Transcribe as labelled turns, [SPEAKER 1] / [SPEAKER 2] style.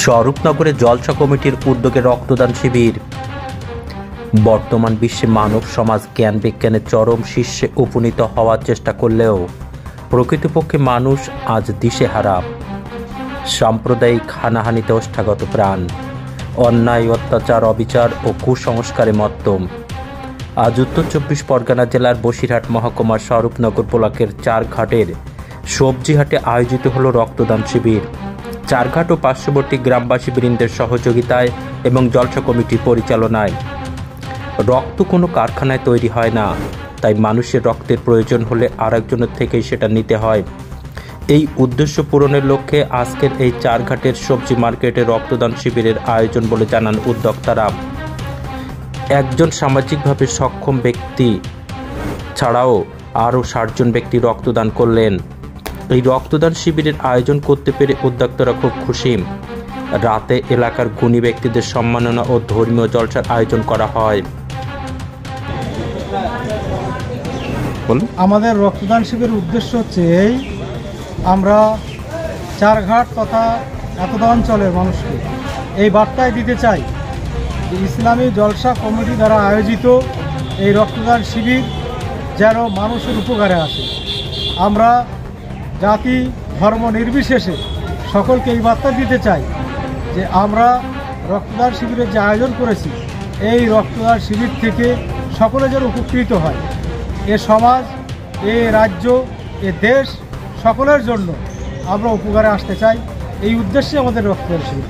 [SPEAKER 1] স্বরূপনগরে জলসা কমিটির উদ্যোগে রক্তদান শিবির। বর্তমান বিশ্বে মানব সমাজ জ্ঞান বিজ্ঞানের চরম শীর্ষে উপনীত হওয়ার চেষ্টা করলেও প্রকৃতপক্ষে মানুষ আজ দিশেহারা। সাম্প্রদায়িক হানাহানিতে ওষ্ঠাগত প্রাণ, অন্যায়, অত্যাচার, অবিচার ও কুসংস্কারে মত্তম। আজ উত্তর 24 পরগনা জেলার বসিরহাট মহকুমার স্বরূপনগর ব্লকের চারঘাটের সবজি হাটে আয়োজিত হল রক্তদান শিবির। চারঘাট ও পার্শ্ববর্তী গ্রামবাসী বৃন্দের সহযোগিতায় এবং জলসা কমিটির পরিচালনায়। রক্ত কোনো কারখানায় তৈরি হয় না, তাই মানুষের রক্তের প্রয়োজন হলে আরেকজনের থেকেই সেটা নিতে হয়। এই উদ্দেশ্য পূরণের লক্ষ্যে আজকের এই চারঘাটের সবজি মার্কেটে রক্তদান শিবিরের আয়োজন বলে জানান উদ্যোক্তারা। একজন সামাজিকভাবে সক্ষম ব্যক্তি ছাড়াও আরও 60 জন ব্যক্তি রক্তদান করলেন। এই রক্তদান শিবিরের আয়োজন করতে পেরে উদ্যোক্তারা খুব খুশি। রাতে এলাকার গুণী ব্যক্তিদের সম্মাননা ও ধর্মীয় জলসার আয়োজন করা হয়।
[SPEAKER 2] আমাদের রক্তদান শিবিরের উদ্দেশ্য হচ্ছে এই, আমরা চারঘাট তথা এতদ অঞ্চলের মানুষকে এই বার্তায় দিতে চাই যে ইসলামী জলসা কমিটি দ্বারা আয়োজিত এই রক্তদান শিবির যেন মানুষের উপকারে আসে। আমরা জাতি ধর্ম নির্বিশেষে সকলকে এই বার্তা দিতে চাই যে আমরা রক্তদান শিবিরের যে আয়োজন করেছি, এই রক্তদান শিবির থেকে সকলে যেন উপকৃত হয়। এ সমাজ, এ রাজ্য, এ দেশ সকলের জন্য আমরা উপকারে আসতে চাই। এই উদ্দেশ্যে আমাদের রক্তদান শিবির।